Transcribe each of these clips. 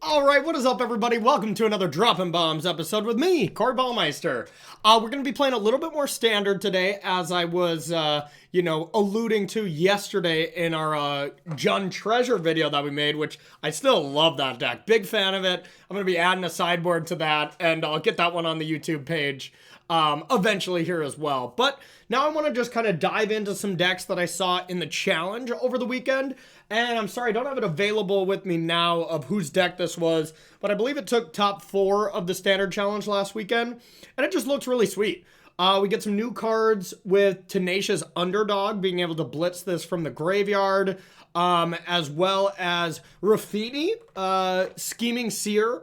All right, what is up, everybody? Welcome to another Droppin'Baums episode with me, Corey Ballmeister. We're going to be playing a little bit more standard today, as I was, alluding to yesterday in our Jun Treasure video that we made, which I still love that deck. Big fan of it. I'm going to be adding a sideboard to that, and I'll get that one on the YouTube page eventually here as well. But now I want to just kind of dive into some decks that I saw in the challenge over the weekend. And I'm sorry, I don't have it available with me now of whose deck this was, but I believe it took top 4 of the standard challenge last weekend, and it just looks really sweet. We get some new cards with Tenacious Underdog, being able to blitz this from the graveyard, as well as Rafini, Scheming Seer.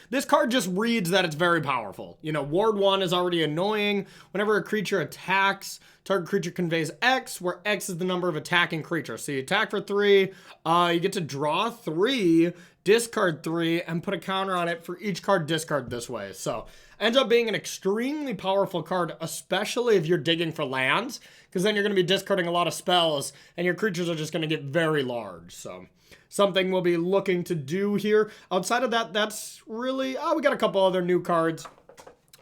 This card just reads that it's very powerful. You know, Ward 1 is already annoying. Whenever a creature attacks, target creature conveys X, where X is the number of attacking creatures. So you attack for 3, you get to draw 3, discard 3, and put a counter on it for each card discard this way. So ends up being an extremely powerful card, especially if you're digging for lands, because then you're going to be discarding a lot of spells, and your creatures are just going to get very large. So something we'll be looking to do here. Outside of that, that's really... we got a couple other new cards.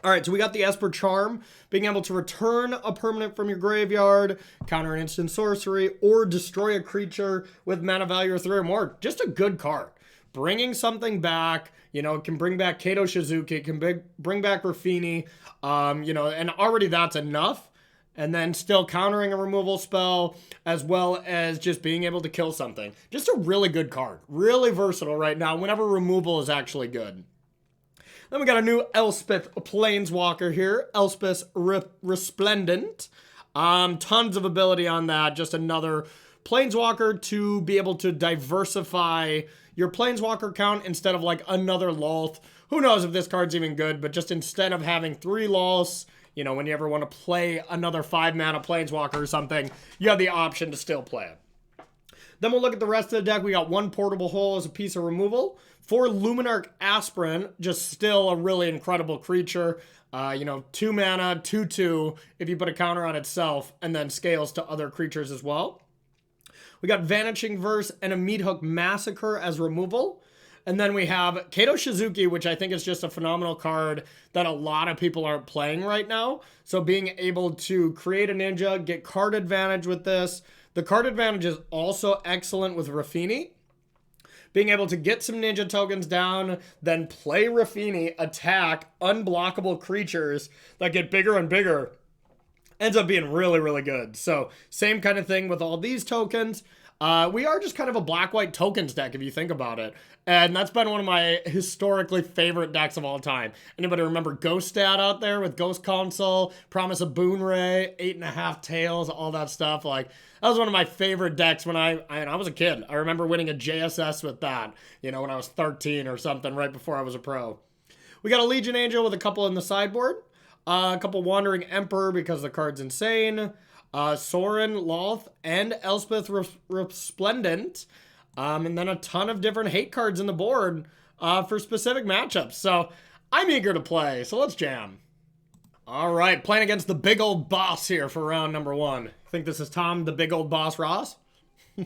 All right, so we got the Esper Charm, being able to return a permanent from your graveyard, counter an instant sorcery, or destroy a creature with mana value of 3 or more. Just a good card. Bringing something back, you know, it can bring back Kato Shizuki, it can bring back Rafini, and already that's enough. And then still countering a removal spell, as well as just being able to kill something. Just a really good card. Really versatile right now, whenever removal is actually good. Then we got a new Elspeth Planeswalker here. Elspeth Resplendent. Tons of ability on that. Just another Planeswalker to be able to diversify your Planeswalker count instead of like another Lolth. Who knows if this card's even good, but just instead of having 3 Lolths, you know, when you ever want to play another 5-mana Planeswalker or something, you have the option to still play it. Then we'll look at the rest of the deck. We got 1 Portable Hole as a piece of removal. 4 Luminarch Aspirin, just still a really incredible creature. 2 mana, 2/2, if you put a counter on itself, and then scales to other creatures as well. We got Vanishing Verse and a Meathook Massacre as removal. And then we have Kato Shizuki, which I think is just a phenomenal card that a lot of people aren't playing right now. So being able to create a ninja, get card advantage with this. The card advantage is also excellent with Rafini. Being able to get some ninja tokens down, then play Rafini, attack unblockable creatures that get bigger and bigger, ends up being really, really good. So same kind of thing with all these tokens. We are just kind of a black-white tokens deck, if you think about it. And that's been one of my historically favorite decks of all time. Anybody remember Ghost Dad out there with Ghost Console, Promise of Boonray, 8.5 Tails, all that stuff? Like, that was one of my favorite decks when I was a kid. I remember winning a JSS with that, you know, when I was 13 or something, right before I was a pro. We got a Legion Angel with a couple in the sideboard. A couple Wandering Emperor because the card's insane. Sorin, Lolth, and Elspeth Resplendent. And then a ton of different hate cards in the board for specific matchups. So I'm eager to play, so let's jam. All right, playing against the big old boss here for round number 1. Think this is Tom, the big old boss Ross? We're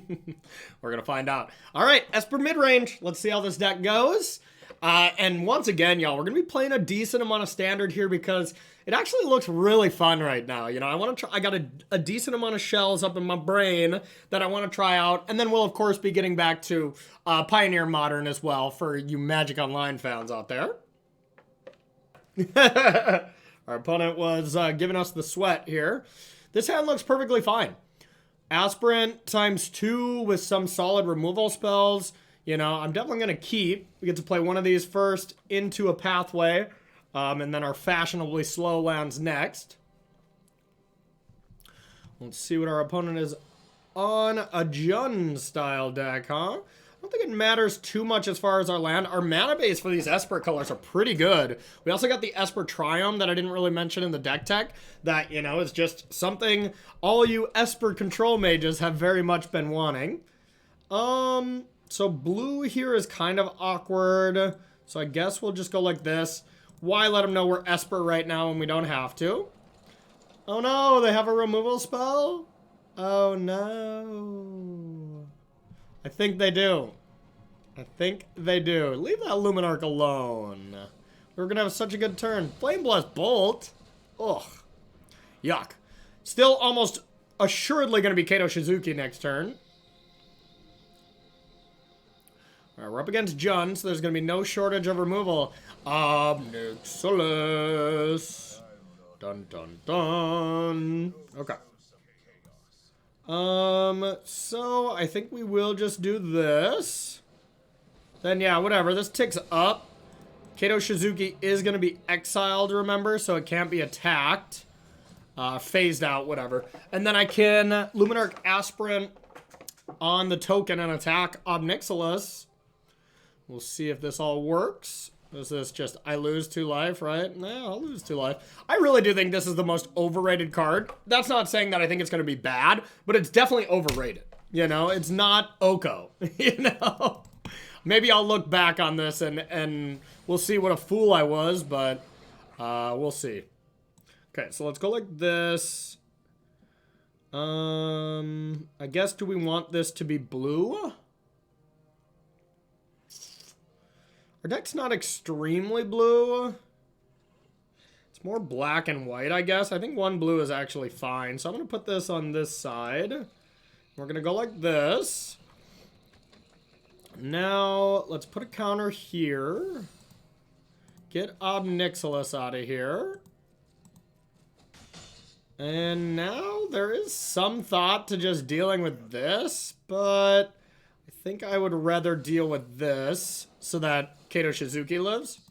going to find out. All right, Esper Midrange. Let's see how this deck goes. And once again, y'all, we're going to be playing a decent amount of standard here because it actually looks really fun right now. You know, I got a decent amount of shells up in my brain that I want to try out. And then we'll, of course, be getting back to Pioneer Modern as well for you Magic Online fans out there. Our opponent was giving us the sweat here. This hand looks perfectly fine. Aspirant ×2 with some solid removal spells. You know, I'm definitely going to keep. We get to play one of these first into a pathway. And then our fashionably slow lands next. Let's see what our opponent is on. A Jun style deck, huh? I don't think it matters too much as far as our land. Our mana base for these Esper colors are pretty good. We also got the Esper Triumph that I didn't really mention in the deck tech. That, you know, is just something all you Esper control mages have very much been wanting. So blue here is kind of awkward. So I guess we'll just go like this. Why let them know we're Esper right now when we don't have to? Oh no, they have a removal spell? Oh no. I think they do. I think they do. Leave that Luminarch alone. We're gonna have such a good turn. Flame Blast Bolt. Ugh. Yuck. Still almost assuredly gonna be Kato Shizuki next turn. Alright, we're up against Jun, so there's gonna be no shortage of removal. Obnixilis. Dun dun dun. Okay. So I think we will just do this. Then yeah, whatever. This ticks up. Kato Shizuki is gonna be exiled, remember, so it can't be attacked. Phased out, whatever. And then I can Luminarch Aspirant on the token and attack Obnixilis. We'll see if this all works. Is this just, I lose 2 life, right? No, I'll lose 2 life. I really do think this is the most overrated card. That's not saying that I think it's going to be bad, but it's definitely overrated. You know, it's not Oko, you know? Maybe I'll look back on this and we'll see what a fool I was, but we'll see. Okay, so let's go like this. I guess, do we want this to be blue? Our deck's not extremely blue. It's more black and white, I guess. I think 1 blue is actually fine. So I'm going to put this on this side. We're going to go like this. Now, let's put a counter here. Get Obnixilis out of here. And now there is some thought to just dealing with this, but I think I would rather deal with this so that Kato Shizuki lives.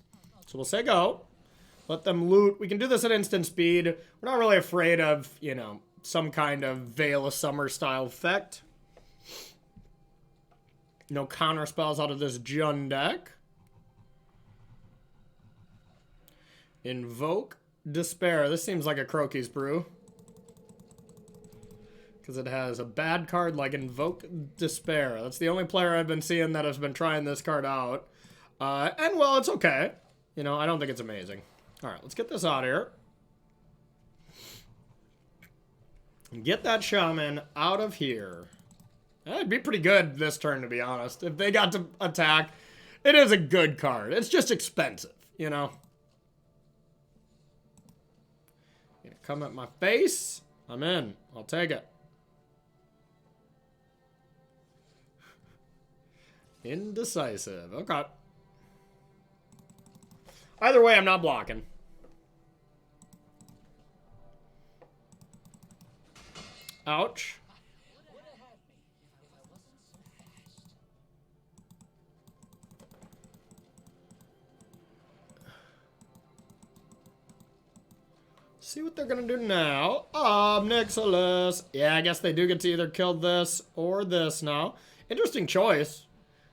So we'll say go. Let them loot. We can do this at instant speed. We're not really afraid of, you know, some kind of Veil of Summer style effect. No counter spells out of this Jun deck. Invoke Despair. This seems like a Croaky's Brew. Because it has a bad card like Invoke Despair. That's the only player I've been seeing that has been trying this card out. And, well, it's okay. You know, I don't think it's amazing. Alright, let's get this out of here. And get that Shaman out of here. That'd be pretty good this turn, to be honest. If they got to attack, it is a good card. It's just expensive, you know? Gonna come at my face. I'm in. I'll take it. Indecisive. Okay. Either way, I'm not blocking. Ouch. See what they're gonna do now. Obnixilis. Yeah, I guess they do get to either kill this or this now. Interesting choice.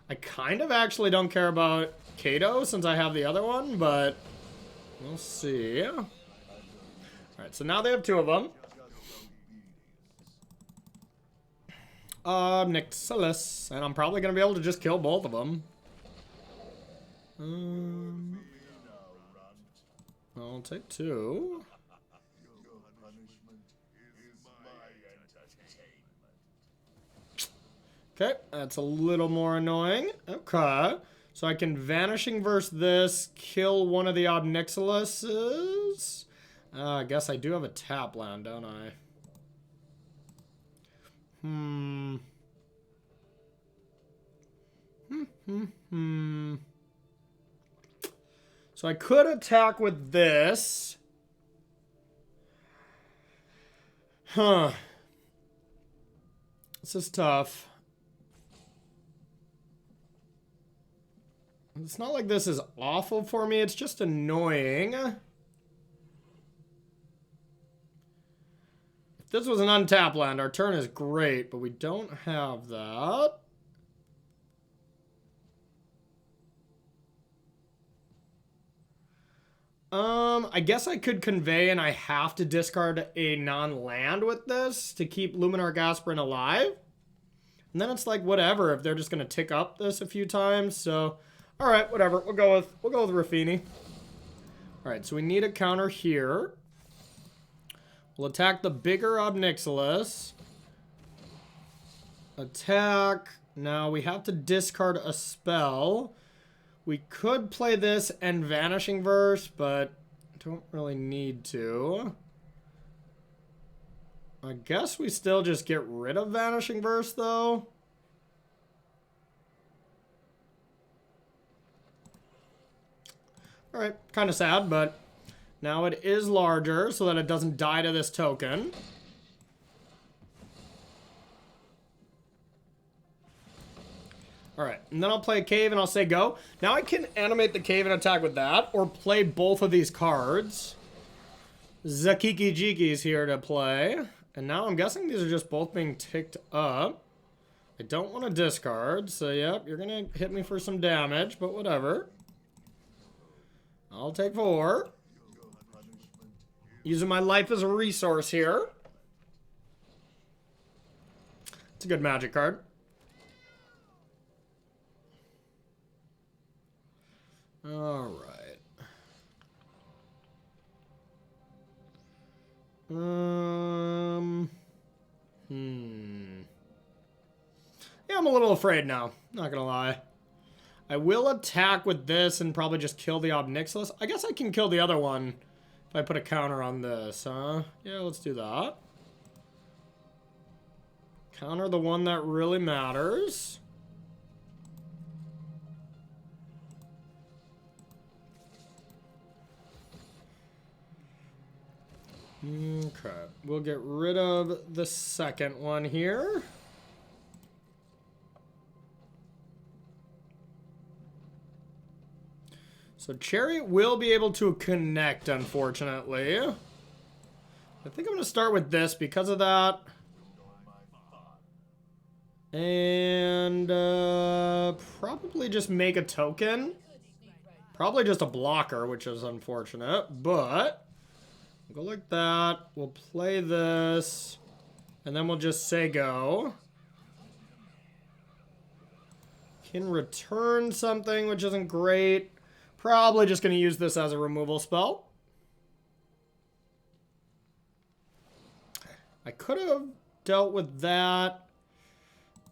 I kind of actually don't care about Kato since I have the other one, but we'll see. Alright, so now they have 2 of them. Obnixilis. And I'm probably going to be able to just kill both of them. I'll take 2. Okay, that's a little more annoying. Okay. So I can Vanishing verse this, kill one of the Obnixilises. I guess I do have a tap land, don't I? So I could attack with this. Huh. This is tough. It's not like this is awful for me, it's just annoying. If this was an untapped land, our turn is great, but we don't have that. I guess I could convey and I have to discard a non-land with this to keep Luminarch Aspirant alive. And then it's like, whatever, if they're just going to tick up this a few times, so... Alright, whatever. We'll go with Raffini. Alright, so we need a counter here. We'll attack the bigger Obnixilis. Attack Now we have to discard a spell. We could play this and Vanishing Verse, but don't really need to. I guess we still just get rid of Vanishing Verse, though. Alright, kind of sad, but now it is larger so that it doesn't die to this token. Alright, and then I'll play a cave and I'll say go. Now I can animate the cave and attack with that, or play both of these cards. Zakiki Jiki's here to play. And now I'm guessing these are just both being ticked up. I don't want to discard, so yep, you're gonna hit me for some damage, but whatever. I'll take 4. Using my life as a resource here. It's a good magic card. Alright. Yeah, I'm a little afraid now. Not gonna lie. I will attack with this and probably just kill the Obnixilis. I guess I can kill the other one if I put a counter on this, huh? Yeah, let's do that. Counter the one that really matters. Okay, we'll get rid of the second one here. So Chariot will be able to connect, unfortunately. I think I'm going to start with this because of that. And probably just make a token. Probably just a blocker, which is unfortunate, but go like that. We'll play this, and then we'll just say go. Can return something, which isn't great. Probably just going to use this as a removal spell. I could have dealt with that.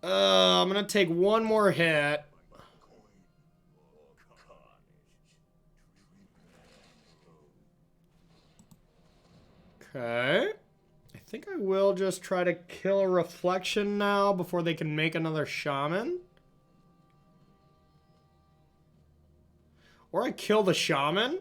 I'm going to take one more hit. Okay. I think I will just try to kill a Reflection now before they can make another Shaman. Or I kill the Shaman.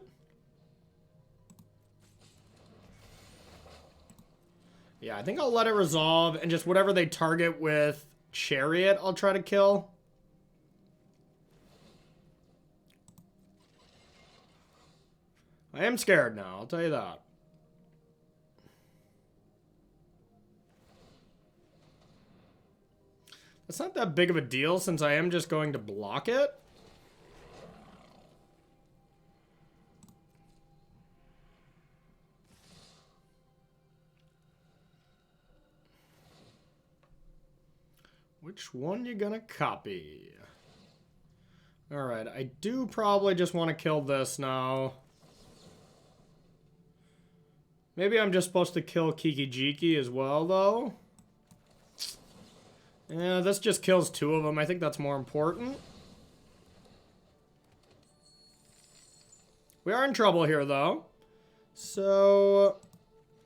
Yeah, I think I'll let it resolve, and just whatever they target with Chariot, I'll try to kill. I am scared now, I'll tell you that. It's not that big of a deal since I am just going to block it. Which one you gonna copy? Alright, I do probably just want to kill this now. Maybe I'm just supposed to kill Kiki-Jiki as well, though. Yeah, this just kills 2 of them. I think that's more important. We are in trouble here, though. So,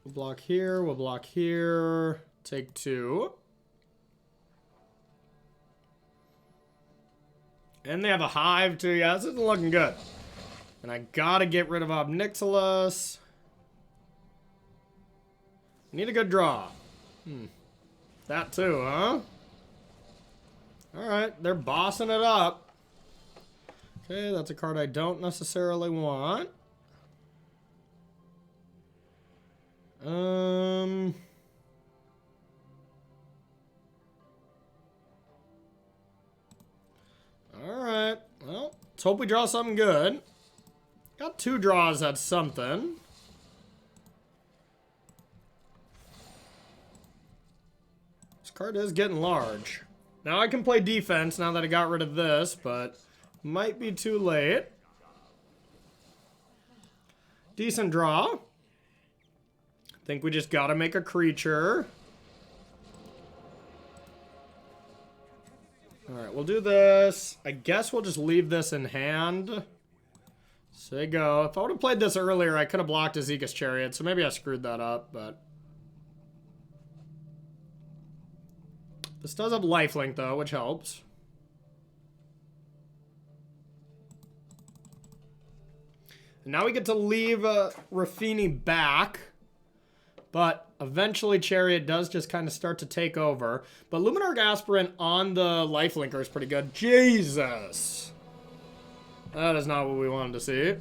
we'll block here, we'll block here. Take 2. And they have a Hive, too. Yeah, this isn't looking good. And I gotta get rid of Obnixilis. Need a good draw. That too, huh? Alright, they're bossing it up. Okay, that's a card I don't necessarily want. Alright, well, let's hope we draw something good. Got 2 draws, that's something. This card is getting large. Now I can play defense now that I got rid of this, but might be too late. Decent draw. I think we just gotta make a creature. Alright, we'll do this. I guess we'll just leave this in hand. So they go. If I would have played this earlier, I could have blocked Azeka's Chariot, so maybe I screwed that up, but... This does have lifelink, though, which helps. And now we get to leave Raffini back. But eventually Chariot does just kind of start to take over. But Luminarch Aspirant on the lifelinker is pretty good. Jesus! That is not what we wanted to see.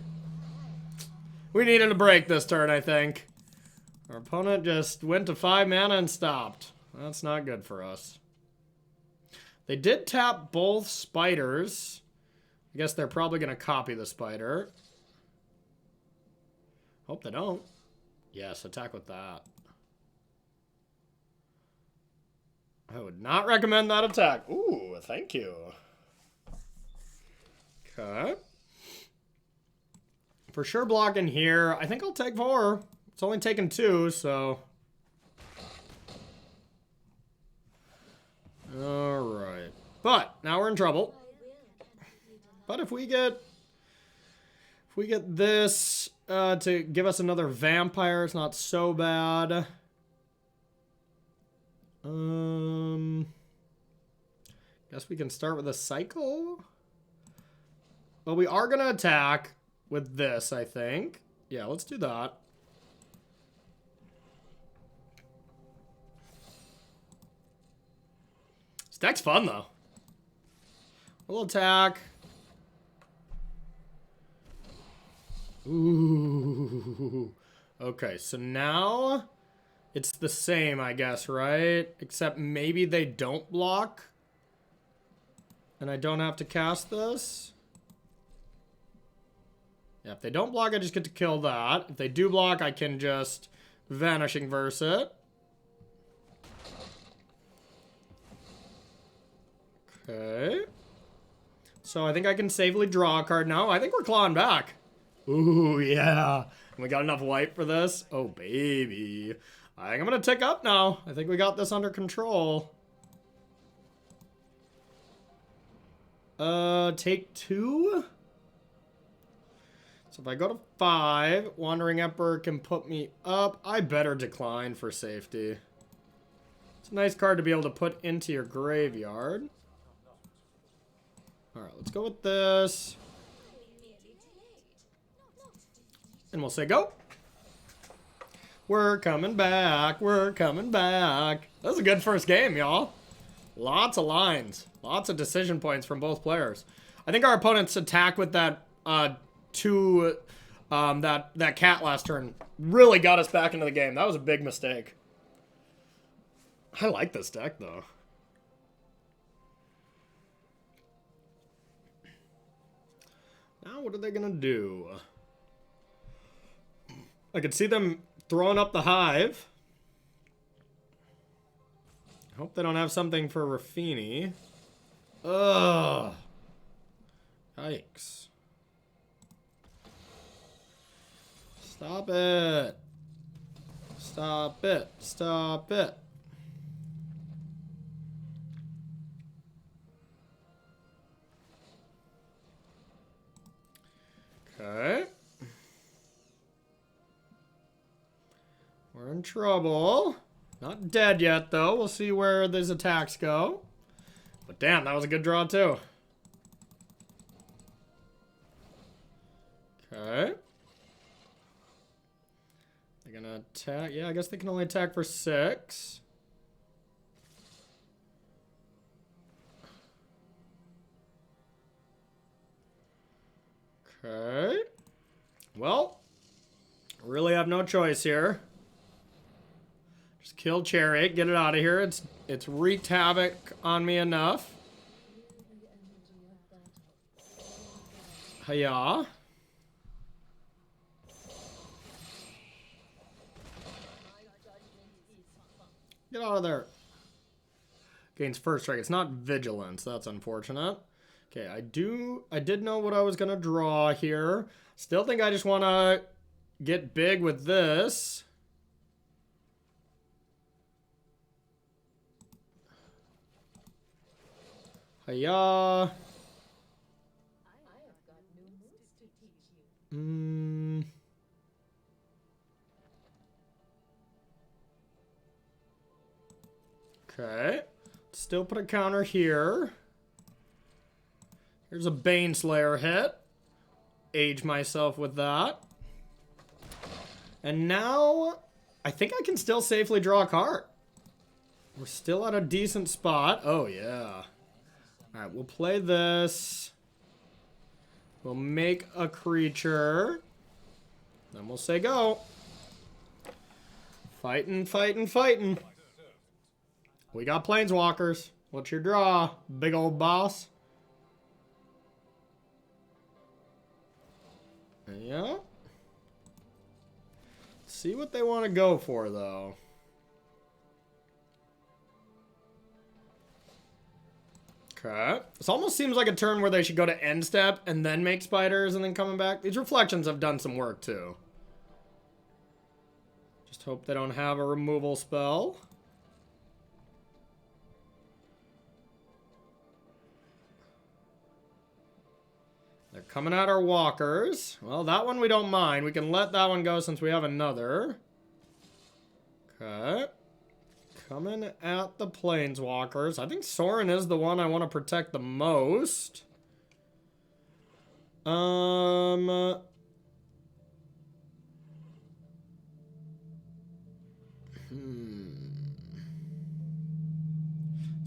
We needed a break this turn, I think. Our opponent just went to 5 mana and stopped. That's not good for us. They did tap both spiders. I guess they're probably going to copy the spider. Hope they don't. Yes, attack with that. I would not recommend that attack. Ooh, thank you. Okay. For sure blocking here. I think I'll take 4. It's only taken 2, so... Alright. But, now we're in trouble. But if we get this to give us another vampire, it's not so bad. Guess we can start with a cycle. Well, we are gonna attack with this, I think. Yeah, let's do that. This deck's fun, though. We'll attack. Ooh. Okay, so now it's the same, I guess, right? Except maybe they don't block. And I don't have to cast this. Yeah, if they don't block, I just get to kill that. If they do block, I can just Vanishing Verse it. Okay. So I think I can safely draw a card now. I think we're clawing back. Ooh, yeah. And we got enough white for this. Oh, baby. I think I'm going to tick up now. I think we got this under control. Take 2. So if I go to 5, Wandering Emperor can put me up. I better decline for safety. It's a nice card to be able to put into your graveyard. Alright, let's go with this. And we'll say go. We're coming back. We're coming back. That was a good first game, y'all. Lots of lines. Lots of decision points from both players. I think our opponent's attack with that that cat last turn really got us back into the game. That was a big mistake. I like this deck, though. Now what are they gonna do? I could see them throwing up the hive. I hope they don't have something for Raffini. Ugh. Yikes. Stop it. Stop it. Stop it. Okay. We're in trouble. Not dead yet, though. We'll see where these attacks go. But damn, that was a good draw, too. Okay. They're gonna attack. Yeah, I guess they can only attack for 6. Okay. Well, really have no choice here. Just kill Chariot, get it out of here. It's wreaked havoc on me enough. Hiya. Get out of there. Gains first strike. It's not vigilance. That's unfortunate. Okay, I did know what I was gonna draw here. Still think I just wanna get big with this. Hiya. Okay. Still put a counter here. Here's a Baneslayer hit. Age myself with that. And now, I think I can still safely draw a card. We're still at a decent spot. Oh, yeah. Alright, we'll play this. We'll make a creature. Then we'll say go. Fighting, fighting, fighting. We got Planeswalkers. What's your draw, big old boss? Yeah. See what they want to go for, though. Okay. This almost seems like a turn where they should go to end step and then make spiders and then coming back. These reflections have done some work, too. Just hope they don't have a removal spell. They're coming at our walkers. Well, that one we don't mind. We can let that one go since we have another. Okay. Coming at the Planeswalkers. I think Sorin is the one I want to protect the most. So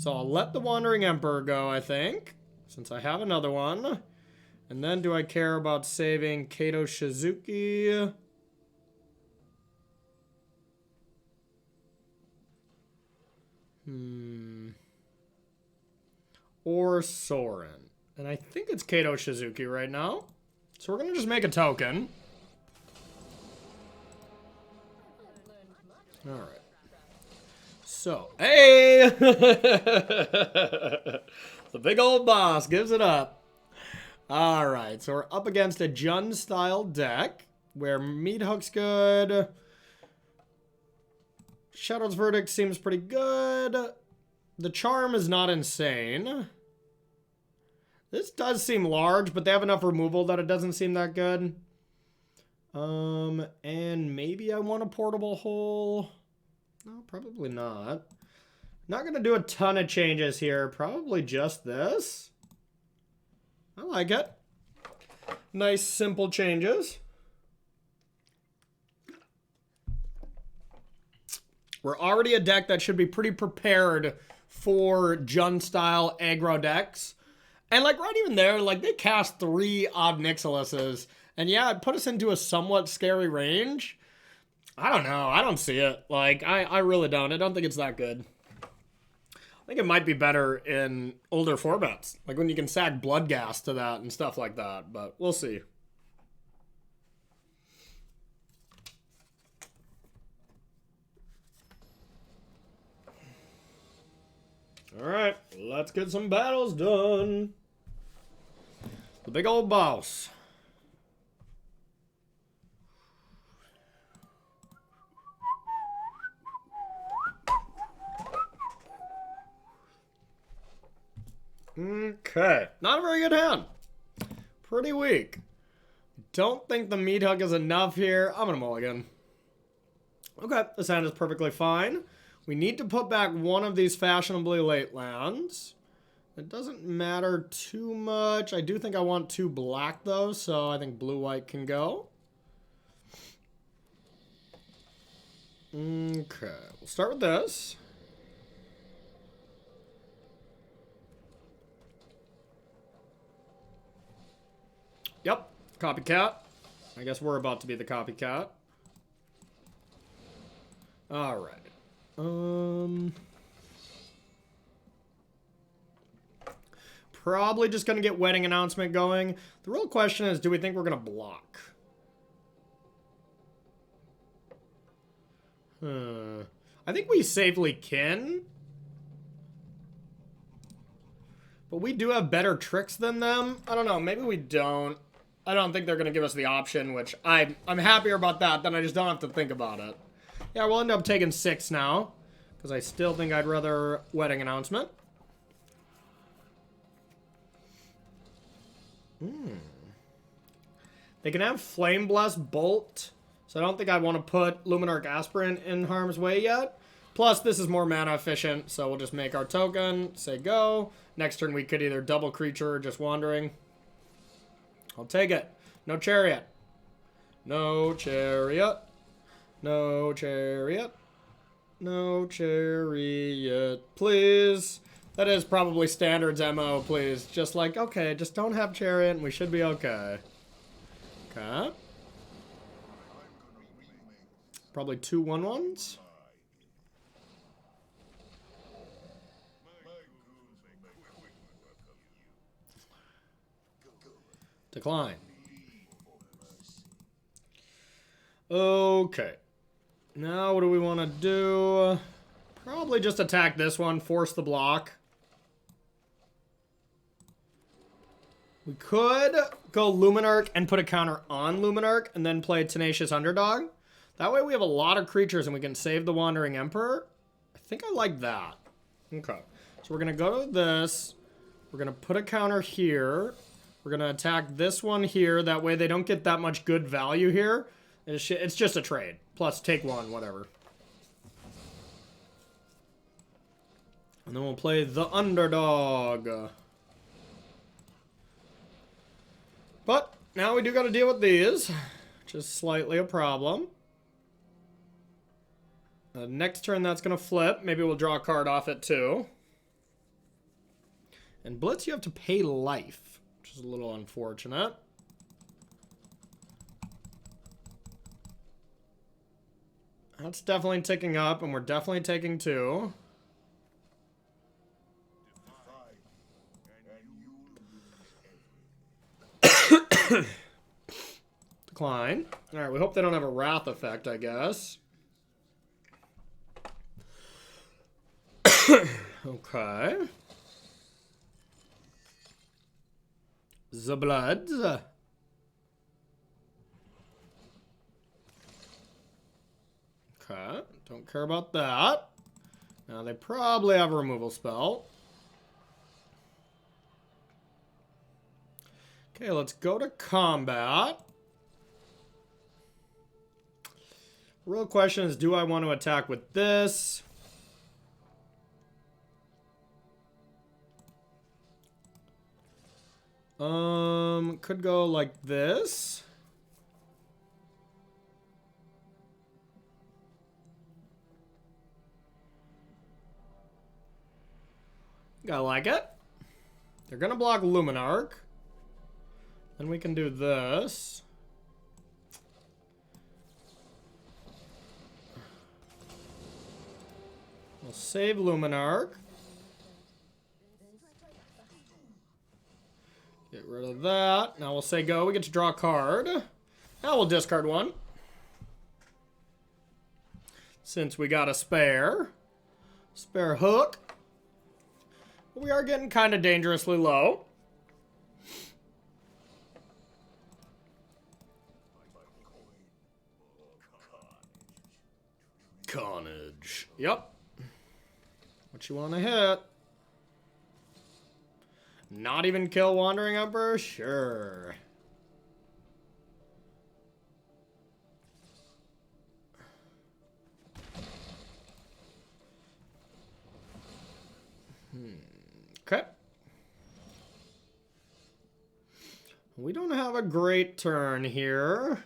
I'll let the Wandering Emperor go, I think, since I have another one. And then do I care about saving Kato Shizuki? Or Sorin. And I think it's Kato Shizuki right now. So we're going to just make a token. Alright. So, hey! The big old boss gives it up. Alright, so we're up against a Jund-style deck, where Meat Hook's good. Shadow's Verdict seems pretty good. The Charm is not insane. This does seem large, but they have enough removal that it doesn't seem that good. And maybe I want a Portable Hole. No, probably not. Not gonna do a ton of changes here. Probably just this. I like it. Nice, simple changes. We're already a deck that should be pretty prepared for Jund-style aggro decks. And, like, right even there, like, they cast 3 Odd Nixiluses. And, yeah, it put us into a somewhat scary range. I don't know. I don't see it. Like, I really don't. I don't think it's that good. I think it might be better in older formats, like when you can sack Bloodghast to that and stuff like that, but we'll see. Alright, let's get some battles done. The big old boss. Okay, not a very good hand. Pretty weak. Don't think the Meat Hook is enough here. I'm gonna mulligan. Okay, this hand is perfectly fine. We need to put back one of these fashionably late lands. It doesn't matter too much. I do think I want 2 black though, so I think blue-white can go. Okay, we'll start with this. Yep, copycat. I guess we're about to be the copycat. Alright. Probably just gonna get Wedding Announcement going. The real question is, do we think we're gonna block? I think we safely can. But we do have better tricks than them. I don't know, maybe we don't. I don't think they're gonna give us the option, which I'm happier about that, then I just don't have to think about it. Yeah, we'll end up taking 6 now, because I still think I'd rather Wedding Announcement. They can have Flame Blast Bolt, so I don't think I want to put Luminarch Aspirant in harm's way yet. Plus, this is more mana efficient, so we'll just make our token, say go. Next turn, we could either double creature or just wandering. I'll take it. No chariot. No chariot. No chariot. No chariot. Please. That is probably Standard's MO, please. Just like, okay, just don't have chariot and we should be okay. Okay. Probably 2 1/1s. Decline. Okay. Now what do we want to do? Probably just attack this one, force the block. We could go Luminarch and put a counter on Luminarch and then play Tenacious Underdog. That way we have a lot of creatures and we can save the Wandering Emperor. I think I like that. Okay. So we're going to go to this. We're going to put a counter here. We're going to attack this one here. That way they don't get that much good value here. It's just a trade. Plus take one, whatever. And then we'll play the Underdog. But now we do got to deal with these, which is slightly a problem. Next turn that's going to flip. Maybe we'll draw a card off it too. And Blitz, you have to pay life, which is a little unfortunate. That's definitely ticking up, and we're definitely taking 2. Decline. Alright, we hope they don't have a Wrath effect, I guess. Okay. The Bloods. Okay, don't care about that. Now they probably have a removal spell. Okay, let's go to combat. Real question is, do I want to attack with this? Could go like this. I like it. They're gonna block Luminarch. Then we can do this. We'll save Luminarch. Get rid of that. Now we'll say go. We get to draw a card. Now we'll discard one. Since we got a spare. Spare hook. We are getting kind of dangerously low. Carnage. Yep. What you want to hit? Not even kill Wandering Emperor? Sure. Okay. We don't have a great turn here.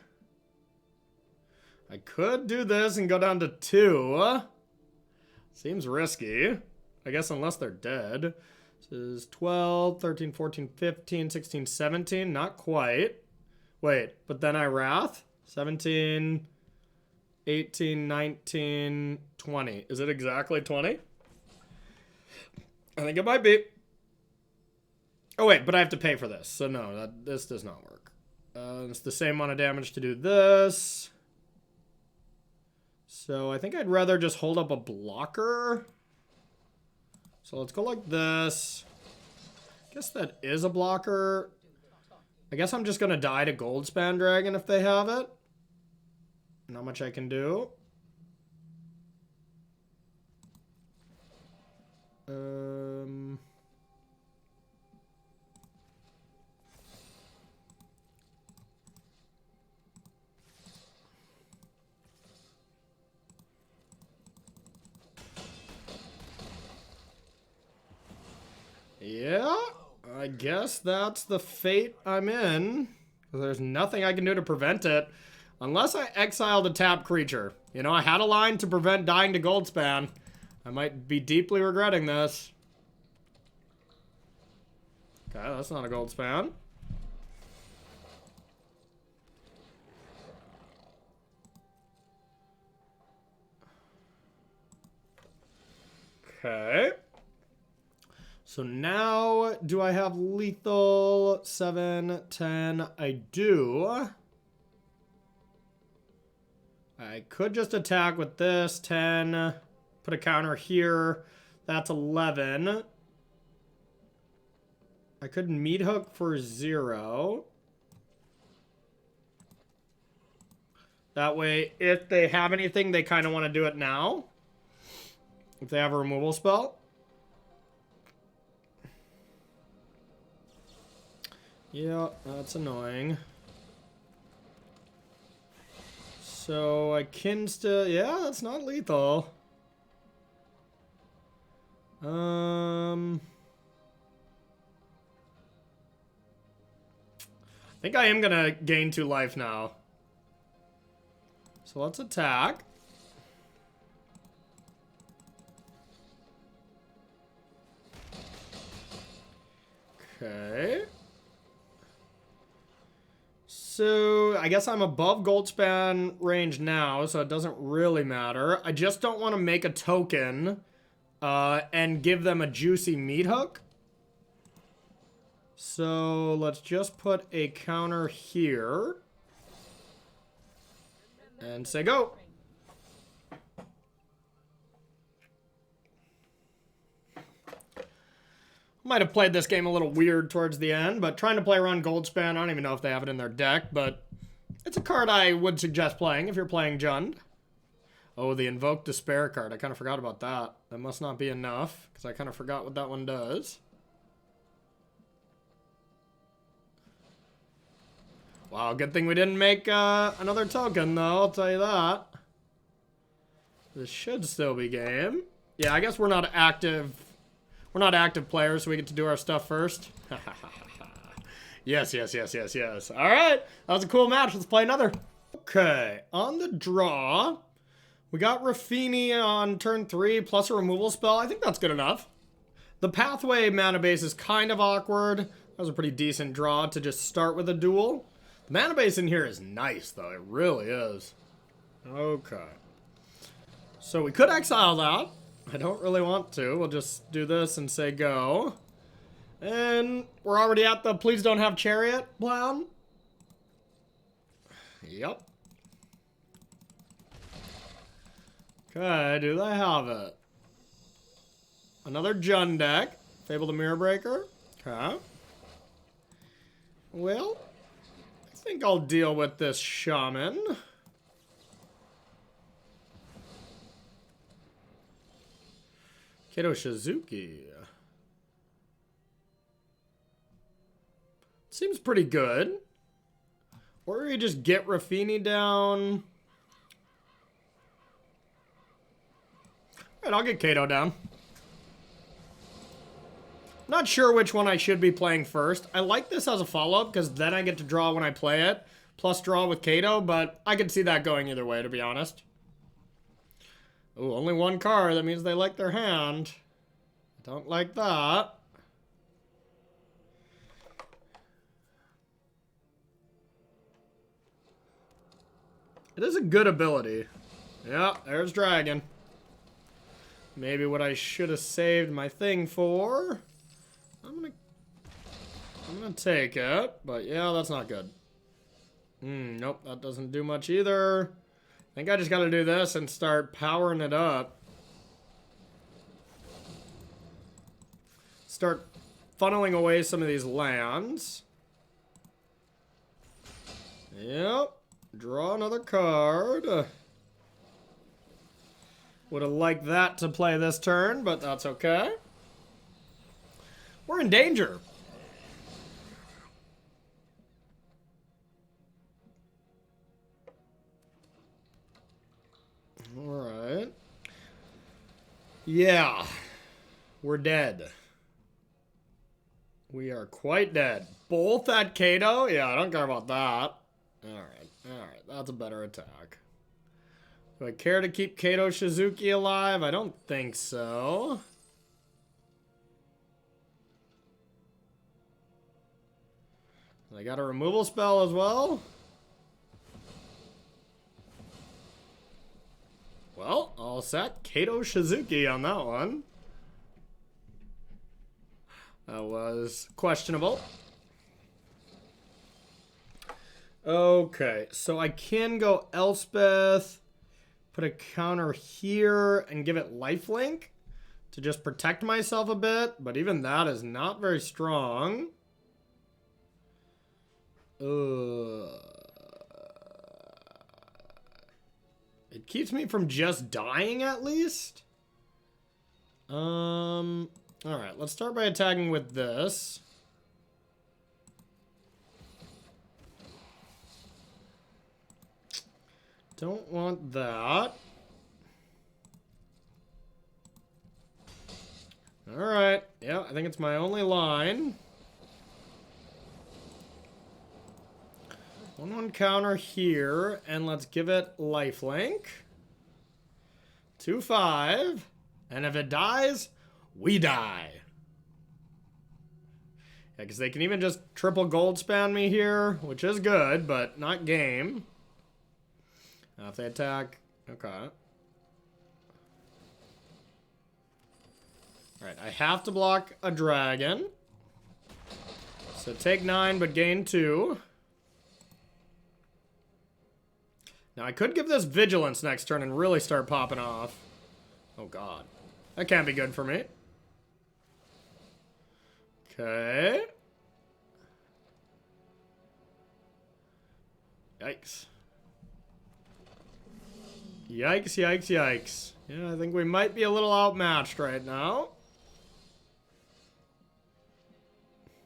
I could do this and go down to 2. Seems risky. I guess unless they're dead. This is 12, 13, 14, 15, 16, 17. Not quite. Wait, but then I Wrath. 17, 18, 19, 20. Is it exactly 20? I think it might be. Oh, wait, but I have to pay for this. So no, this does not work. It's the same amount of damage to do this. So I think I'd rather just hold up a blocker. So let's go like this. I guess that is a blocker. I guess I'm just going to die to Goldspan Dragon if they have it. Not much I can do. guess that's the fate I'm in. There's nothing I can do to prevent it. Unless I exile the tap creature. You know, I had a line to prevent dying to Goldspan. I might be deeply regretting this. Okay, that's not a Goldspan. Okay. So now, do I have lethal? 7, 10. I do. I could just attack with this. 10. Put a counter here. That's 11. I could meat hook for 0. That way, if they have anything, they kind of want to do it now. If they have a removal spell. Yeah, that's annoying. So I can still... Yeah, that's not lethal. I think I am gonna gain 2 life now. So let's attack. Okay. So I guess I'm above Goldspan range now, so it doesn't really matter. I just don't want to make a token and give them a juicy meat hook. So let's just put a counter here. And say go. Might have played this game a little weird towards the end, but trying to play around Goldspan, I don't even know if they have it in their deck, but it's a card I would suggest playing if you're playing Jund. Oh, the Invoke Despair card. I kind of forgot about that. That must not be enough, because I kind of forgot what that one does. Wow, good thing we didn't make another token, though, I'll tell you that. This should still be game. Yeah, I guess we're not active. We're not active players, so we get to do our stuff first. Yes, yes, yes, yes, yes. All right, that was a cool match. Let's play another. Okay, on the draw, we got Raffini on turn 3 plus a removal spell. I think that's good enough. The pathway mana base is kind of awkward. That was a pretty decent draw to just start with a duel. The mana base in here is nice, though. It really is. Okay. So we could exile that. I don't really want to. We'll just do this and say go. And we're already at the please don't have chariot plan. Yep. Okay, do they have it? Another Jund deck. Fable the Mirror Breaker. Okay. Well, I think I'll deal with this shaman. Kato Shizuki. Seems pretty good. Or you just get Raffini down. Alright, I'll get Kato down. Not sure which one I should be playing first. I like this as a follow-up because then I get to draw when I play it. Plus draw with Kato, but I could see that going either way, to be honest. Oh, only one card. That means they like their hand. Don't like that. It is a good ability. Yeah, there's Dragon. Maybe what I should have saved my thing for. I'm gonna take it, but yeah, that's not good. Nope, that doesn't do much either. I think I just gotta do this and start powering it up. Start funneling away some of these lands. Yep. Draw another card. Would have liked that to play this turn, but that's okay. We're in danger. Alright. Yeah. We're dead. We are quite dead. Both at Kato? Yeah, I don't care about that. Alright, that's a better attack. Do I care to keep Kato Shizuki alive? I don't think so. I got a removal spell as well. Well, all set. Kato Shizuki on that one. That was questionable. Okay, so I can go Elspeth, put a counter here, and give it lifelink to just protect myself a bit, but even that is not very strong. It keeps me from just dying at least. Alright, let's start by attacking with this. Don't want that. Alright, yeah, I think it's my only line. 1/1 counter here, and let's give it lifelink. 2/5, and if it dies, we die. Yeah, because they can even just triple gold span me here, which is good, but not game. Now if they attack, okay. Alright, I have to block a dragon. So take 9, but gain 2. Now I could give this vigilance next turn and really start popping off. Oh god. That can't be good for me. Okay. Yikes. Yikes, yikes, yikes. Yeah, I think we might be a little outmatched right now.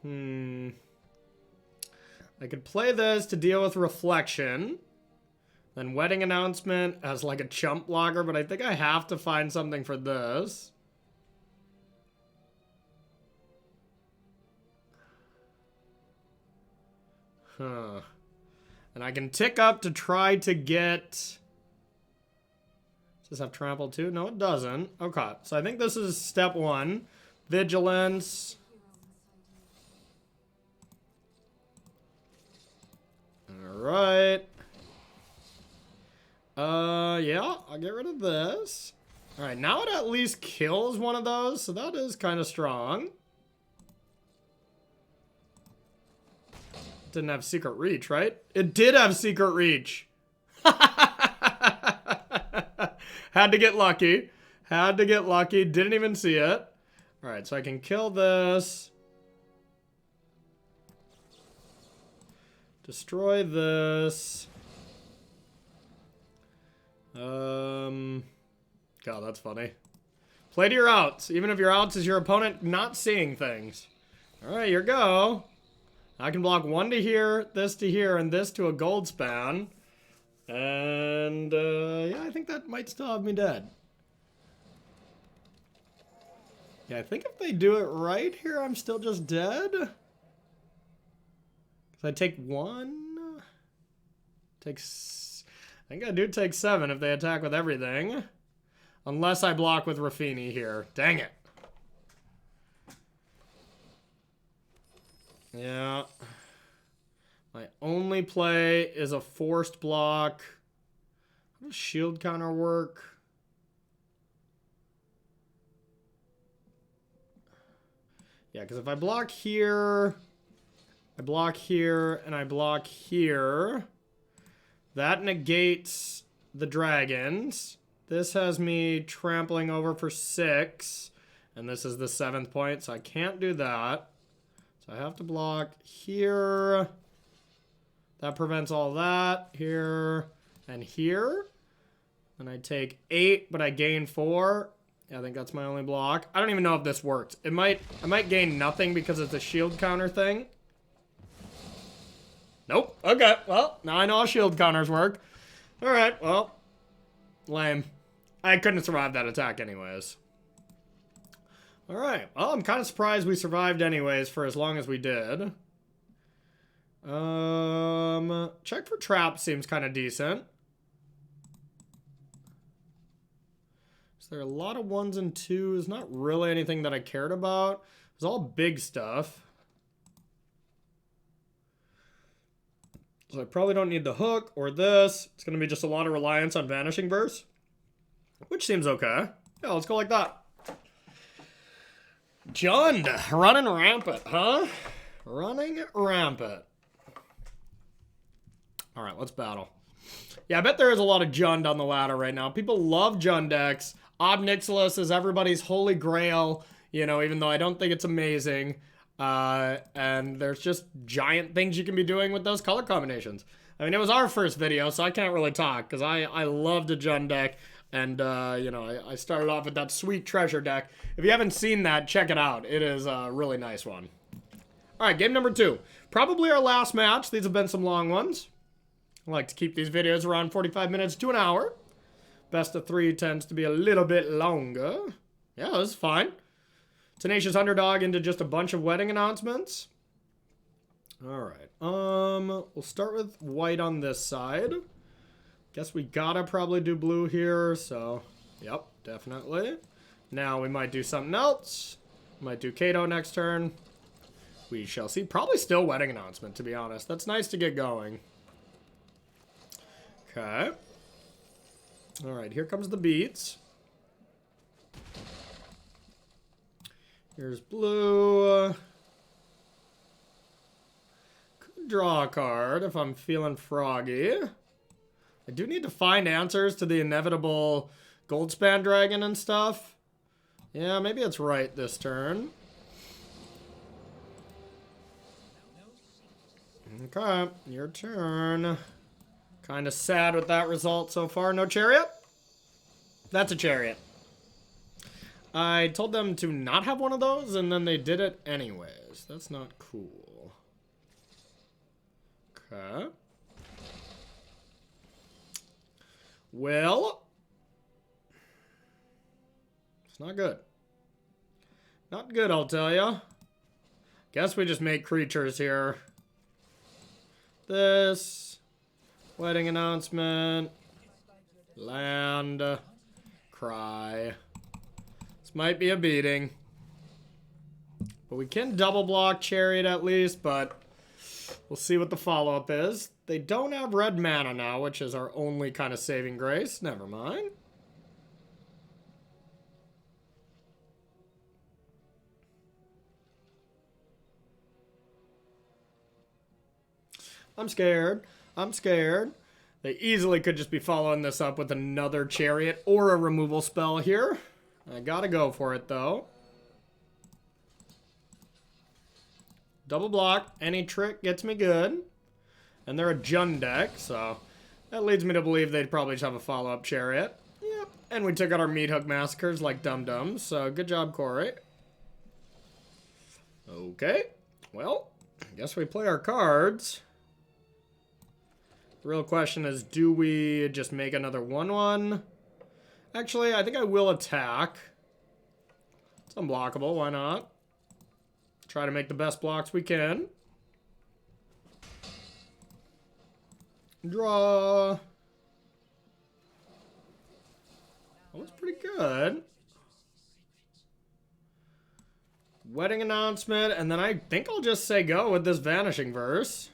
I could play this to deal with Reflection. Then Wedding Announcement as like a chump blocker, but I think I have to find something for this. Huh. And I can tick up to try to get... Does this have trample too? No, it doesn't. Okay, so I think this is step 1. Vigilance. Alright. Yeah, I'll get rid of this. Alright, now it at least kills one of those, so that is kind of strong. Didn't have Secret Reach, right? It did have Secret Reach. Had to get lucky. Had to get lucky. Didn't even see it. Alright, so I can kill this. Destroy this. God, that's funny. Play to your outs. Even if your outs is your opponent not seeing things. Alright, here we go. I can block 1 to here, this to here, and this to a gold span. And, yeah, I think that might still have me dead. Yeah, I think if they do it right here, I'm still just dead. Because I take 1. I think I do take 7 if they attack with everything. Unless I block with Rafini here. Dang it. Yeah. My only play is a forced block. How does shield counter work? Yeah, because if I block here, I block here, and I block here, that negates the dragons. This has me trampling over for 6, and this is the 7th point, so I can't do that. So I have to block here. That prevents all that. Here and here. And I take 8, but I gain 4. Yeah, I think that's my only block. I don't even know if this works. I might gain nothing because it's a shield counter thing. Nope. Okay, well, now I know how shield counters work. Alright, well, lame. I couldn't survive that attack anyways. Alright, well, I'm kind of surprised we survived anyways for as long as we did. Check for trap seems kind of decent. Is there a lot of 1s and 2s? Not really anything that I cared about. It was all big stuff. So I probably don't need the hook or this. It's going to be just a lot of reliance on Vanishing Verse, which seems okay. Yeah, let's go like that. Jund, running rampant, huh? Running rampant. All right, let's battle. Yeah, I bet there is a lot of Jund on the ladder right now. People love Jund decks. Ob Nixilis is everybody's holy grail, you know, even though I don't think it's amazing. And there's just giant things you can be doing with those color combinations. I mean, it was our first video, so I can't really talk, because I loved a Jund deck. And, you know, I started off with that sweet treasure deck. If you haven't seen that, check it out. It is a really nice one. All right, game number 2. Probably our last match. These have been some long ones. I like to keep these videos around 45 minutes to an hour. Best of 3 tends to be a little bit longer. Yeah, this is fine. Tenacious Underdog into just a bunch of wedding announcements. All right. We'll start with white on this side. Guess we gotta probably do blue here, so yep, definitely. Now we might do something else. Might do Kato next turn. We shall see. Probably still wedding announcement, to be honest. That's nice to get going. Okay. All right, here comes the beats. Here's blue. Could draw a card if I'm feeling froggy. I do need to find answers to the inevitable Goldspan Dragon and stuff. Yeah, maybe it's right this turn. Okay, your turn. Kind of sad with that result so far. No Chariot? That's a Chariot. I told them to not have one of those, and then they did it anyways. That's not cool. Okay. Well, it's not good. Not good, I'll tell ya. Guess we just make creatures here. This. Wedding announcement. Land. Cry. This might be a beating. But we can double block Chariot at least, but we'll see what the follow-up is. They don't have red mana now, which is our only kind of saving grace. Never mind. I'm scared. I'm scared. They easily could just be following this up with another Chariot or a removal spell here. I gotta go for it, though. Double block. Any trick gets me good. And they're a Jund deck, so that leads me to believe they'd probably just have a follow-up Chariot. Yep. And we took out our Meat Hook Massacres like dum-dums, so good job, Corey. Okay. Well, I guess we play our cards. The real question is, do we just make another 1/1? Actually, I think I will attack. It's unblockable, why not? Try to make the best blocks we can. Draw. That was pretty good. Wedding announcement, and then I think I'll just say go with this Vanishing Verse.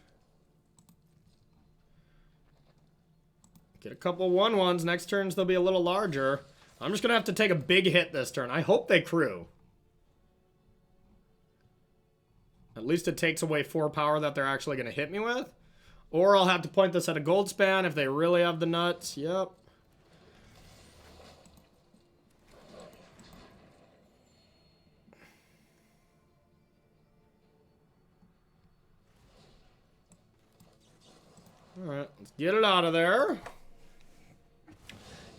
Get a couple 1/1s. Next turns they'll be a little larger. I'm just gonna have to take a big hit this turn. I hope they crew. At least it takes away 4 power that they're actually gonna hit me with. Or I'll have to point this at a Goldspan if they really have the nuts. Yep. Alright, let's get it out of there.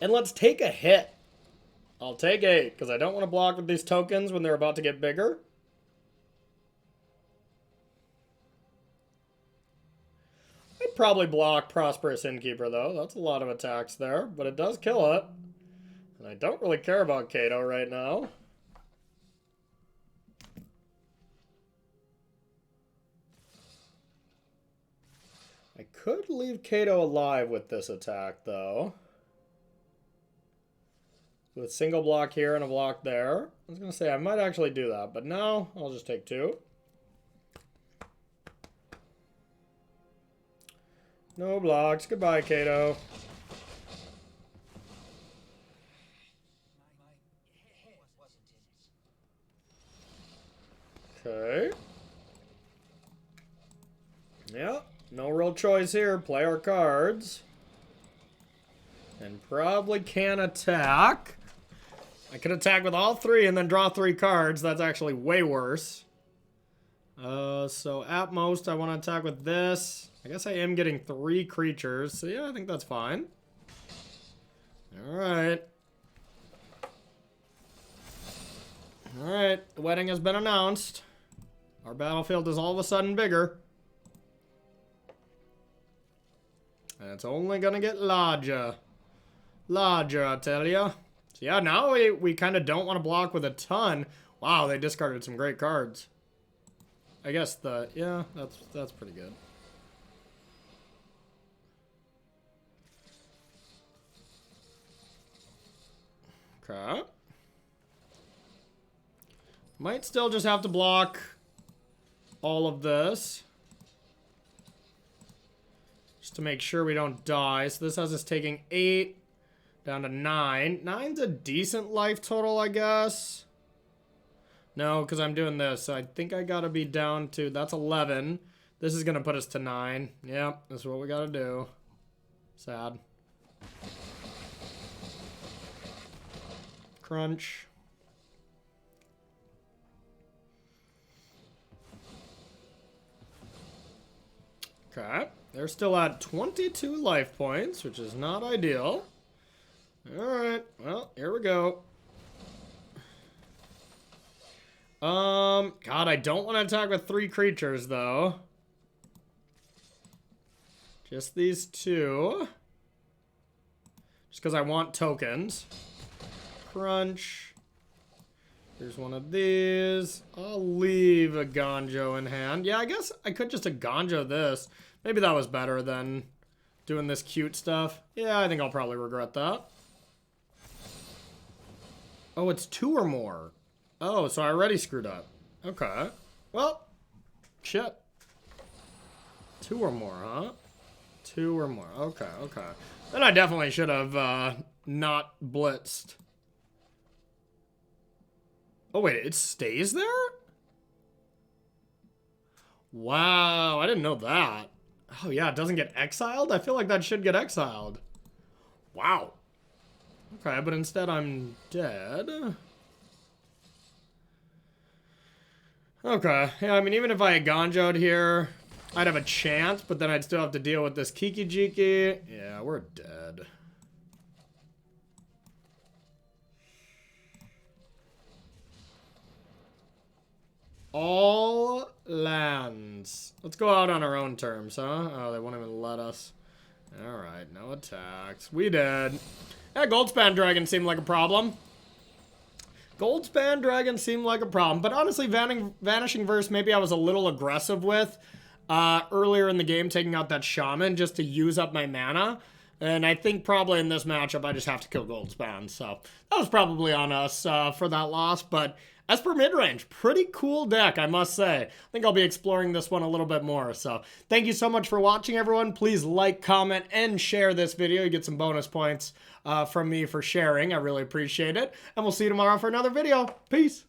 And let's take a hit. I'll take 8, because I don't want to block with these tokens when they're about to get bigger. I'd probably block Prosperous Innkeeper, though. That's a lot of attacks there, but it does kill it. And I don't really care about Kato right now. I could leave Kato alive with this attack, though. With a single block here and a block there. I was going to say I might actually do that, but no, I'll just take 2. No blocks. Goodbye, Kato. Okay. Yeah, no real choice here. Play our cards. And probably can attack. I could attack with all 3 and then draw 3 cards. That's actually way worse. So at most, I want to attack with this. I guess I am getting 3 creatures. So yeah, I think that's fine. Alright. Alright, the wedding has been announced. Our battlefield is all of a sudden bigger. And it's only gonna get larger. Larger, I tell ya. So yeah, now we kind of don't want to block with a ton. Wow, they discarded some great cards. I guess yeah, that's pretty good. Okay. Might still just have to block all of this. Just to make sure we don't die. So this has us taking 8 down to 9. 9's a decent life total, I guess. No, because I'm doing this. So I think I gotta be down to, that's 11. This is gonna put us to 9. Yep, that's what we gotta do. Sad. Crunch. Okay, they're still at 22 life points, which is not ideal. Alright, well, here we go. God, I don't want to attack with 3 creatures, though. Just these 2. Just because I want tokens. Crunch. Here's one of these. I'll leave a Gonjo in hand. Yeah, I guess I could just a Gonjo this. Maybe that was better than doing this cute stuff. Yeah, I think I'll probably regret that. Oh, it's 2 or more. Oh, so I already screwed up. Okay. Well, shit. 2 or more, huh? 2 or more. Okay, okay. Then I definitely should have not blitzed. Oh, wait, it stays there? Wow, I didn't know that. Oh, yeah, it doesn't get exiled? I feel like that should get exiled. Wow. Okay, but instead I'm dead. Okay, yeah, I mean, even if I had Gonjo'd here, I'd have a chance, but then I'd still have to deal with this Kiki Jiki. Yeah, we're dead. All lands. Let's go out on our own terms, huh? Oh, they won't even let us. Alright, no attacks. We did. Yeah, Goldspan Dragon seemed like a problem. Goldspan Dragon seemed like a problem. But honestly, Vanishing Verse, maybe I was a little aggressive with earlier in the game, taking out that Shaman just to use up my mana. And I think probably in this matchup, I just have to kill Goldspan. So that was probably on us for that loss. But Esper Midrange, pretty cool deck, I must say. I think I'll be exploring this one a little bit more. So thank you so much for watching, everyone. Please like, comment, and share this video. You get some bonus points from me for sharing. I really appreciate it. And we'll see you tomorrow for another video. Peace.